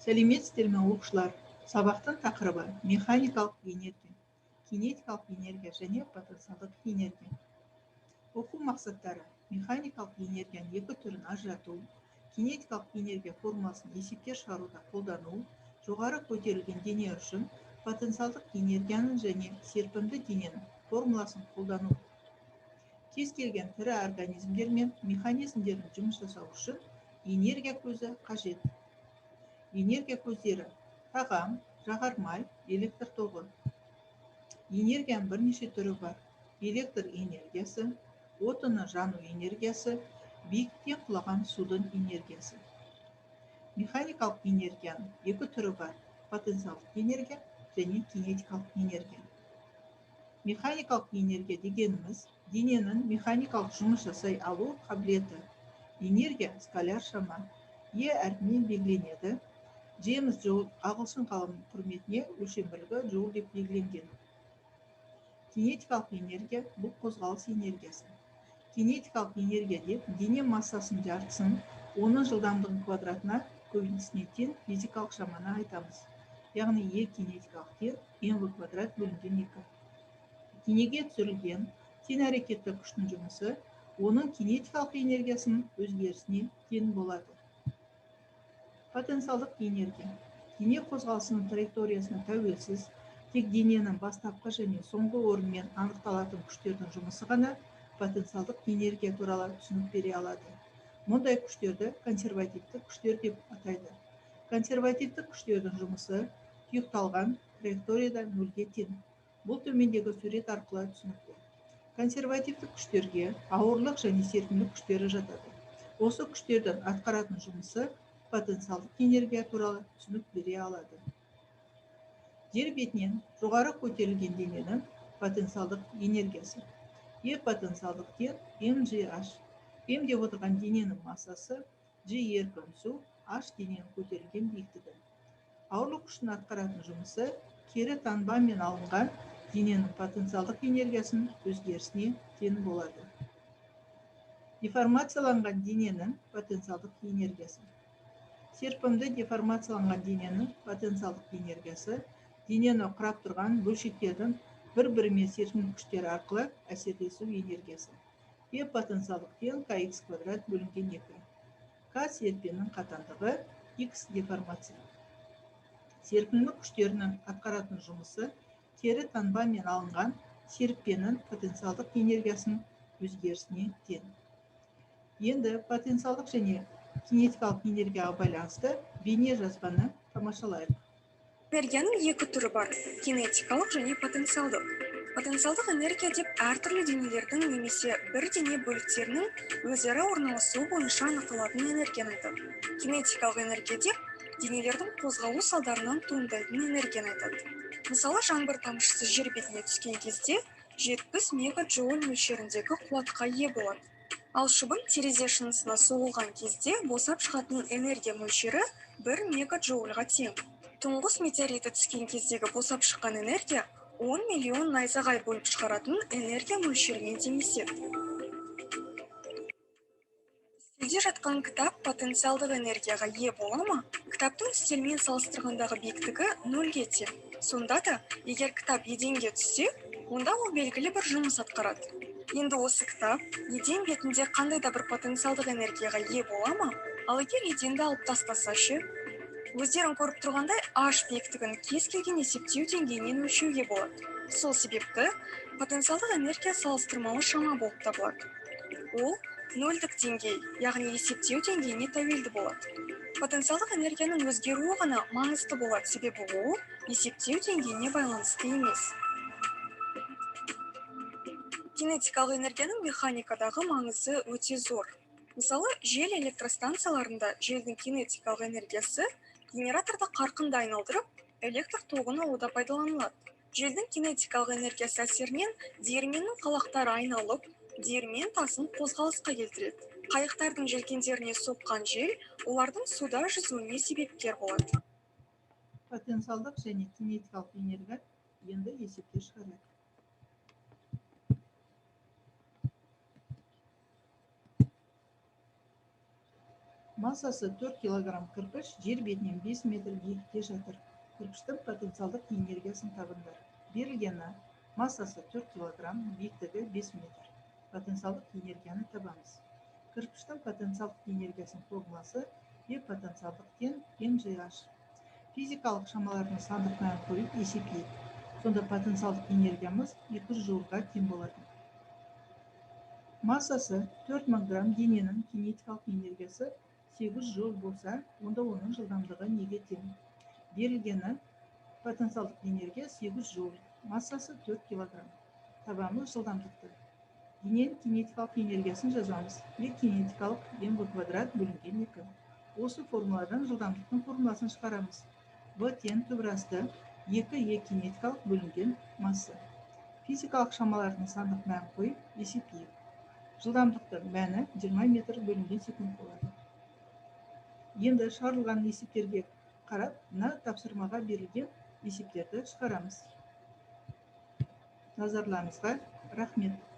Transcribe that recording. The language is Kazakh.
Сәлеметсіздер ме оқушылар? Сабақтың тақырыбы механикалық энергия, кинетикалық энергия және потенциалдық энергия. Оқу мақсаттары: механикалық энергияның екі түрін ажырату, кинетикалық энергия формуласын есепке шығаруда қолдану, жоғары көтерілген дене үшін потенциалдық энергияның және серпімді дененің формуласын қолдану. Кез келген тірі организмдер мен механизмдердің жұмыс жасау үшін энергия көзі қажет. Энергия көздері: тағам, жағармай, электр тоғы. Энергияның бірнеше түрі бар: электр энергиясы, отыны жану энергиясы, биіктен құлаған судың энергиясы. Механикалық энергияның екі түрі бар: потенциалдық энергия және кинетикалық энергия. Механикалық энергия дегеніміз дененің механикалық жұмыс жасай алу қабілеті. Энергия скаляр шама Е әрпімен белгіленеді. Джеймс Джоул ағылшын ғалымының құрметіне өлшем бірлігі джоуль деп белгіленген. Кинетикалық энергия бұл қозғалыс энергиясы. Кинетикалық энергия деп дене массасының жартысын оның жылдамдығын квадратына көбейтісіне тең физикалық шаманы айтамыз. Яғни Е кинетикалық тең МВ квадрат бөлінген 2. Денеге түсірілген тең әрекетті күштің жұмысы оның кинетикалық энергиясының өзгерісіне тең болады. Потенциалдық энергия: дене қозғалысының траекториясына тәуелсіз, тек дененің бастапқы және соңғы орнымен анықталатын күштердің жұмысы ғана потенциалдық энергия туралы түсінік бере алады. Мұндай күштерді консервативті күштер деп атайды. Консервативті күштердің жұмысы тұйықталған траекторияда нөлге тең. Бұл төмендегі сурет арқылы түсінікті. Консервативті күштерге ауырлық және серпімдік күштері жатады. Осы күштердің атқаратын жұмысы потенциалдық энергия туралы түсінік бере алады. Жер бетінен жоғары көтерілген дененің потенциалдық энергиясы. Е потенциалдық тең mgh. М деп отырған дененің массасы, G еркін су, H дененің көтерілген биіктігі. Ауырлық күштің атқаратын жұмысы кері таңбамен алынған дененің потенциалдық энергиясының өзгерісіне тең болады. Деформацияланған дененің потенциалдық энергиясы. Серпімді деформацияланған дененің потенциалдық энергиясы денені құрап тұрған бөлшектердің бір-бірімен серпімді күштері арқылы әсерлесу энергиясы. P потенциалдық тең kx квадрат бөлінген 2. К серпеннің қатандығы, X деформация. Серпімді күштерінің атқаратын жұмысы кері таңбамен алынған серіппенің потенциалдық энергиясының өзгерісіне тең. Енді потенциалдық және кинетикалық энергияға байланысты бейне жазбаны тамашалайық. Энергияның екі түрі бар: кинетикалық және потенциалдық. Потенциалдық энергия деп әртүрлі денелердің немесе бір дене бөліктерінің өзара орналасуы бойынша анықталатын энергияны айтады. Кинетикалық энергия деп денелердің қозғалу салдарынан туындайтын энергияны айтады. Мысалы, жаңбыр тамшысы жер бетіне түскен кезде 70 мегаджоуль мөлшеріндегі қуатқа ие болады. Ал шыбын терезе шынысына соғылған кезде босап шығатын энергия мөлшері 1 мегаджоульға тең. Тұңғыс метеориті түскен кездегі босап шыққан энергия 10 миллион найзағай бөліп шығаратын энергия мөлшерімен теңеседі. Үстелде жатқан кітап потенциалдық энергияға ие бола ма? Кітаптың үстелмен салыстырғандағы биіктігі 0-ге тең. Сонда да, егер кітап еденге түссе, онда ол белгілі бір жұмыс атқарады. Енді осы кітап еден бетінде қандай да бір потенциалдық энергияға ие бола ма? Ал егер еденді алып тастаса ше? Өздерің көріп тұрғандай, H биіктігін кез келген есептеу деңгейінен өлшеуге болады. Сол себепті потенциалдық энергия салыстырмалы шама болып табылады. Ол нөлдік деңгей, яғни есептеу деңгейіне тәуелді болады. Потенциалдық энергияның өзгеруі ғана маңызды болады, себебі ол есептеу деңгейіне байланысты емес. Кинетикалық энергияның механикадағы маңызы өте зор. Мысалы, жел электростанцияларында желдің кинетикалық энергиясы генераторды қарқынды айналдырып, электр тоғын алуда пайдаланылады. Желдің кинетикалық энергиясы әсерінен диірменнің қалақтары айналып, диірмен тасын қозғалысқа келтіреді. Қайықтардың желкендеріне соққан жел олардың суда жүзуіне себепкер болады. Потенциалдық және кинетикалық энергия енді есепке шығарайық. Массасы 4 килограмм кірпіш жер бетінен 5 метр биіктікте жатыр. Кірпіштің потенциалдық энергиясын табыңдар. Берілгені массасы 4 килограмм, биіктігі 5 метр. Потенциалдық энергияны табамыз. Кірпіштің потенциалдық энергиясының формуласы E потенциалдық тең mgh. Физикалық шамалардың сандық мәнін қойып есептейік. Сонда потенциалдық энергиямыз 200 жолға тең болады. Массасы 4000 грамм дененің кинетикалық энергиясы 800 жол болса, онда оның жылдамдығы неге тең? Берілгені потенциалдық энергия 800 жол, массасы 4 килограмм. Табамыз жылдамдықты. Дененің кинетикалық энергиясын жазамыз. E кинетикалық mv квадрат бөлінген 2. Осы формуладан жылдамдықтың формуласын шығарамыз. V тең түбірасты 2E кинетикалық бөлінген масса. Физикалық шамалардың сандық мәнін қойып есептейік. Жылдамдықтың мәні 20 метр бөлінген секунд болады. Енді шығарылған есептерге қарап, мына тапсырмаға берілген есептерді шығарамыз. Назарларыңызға рахмет.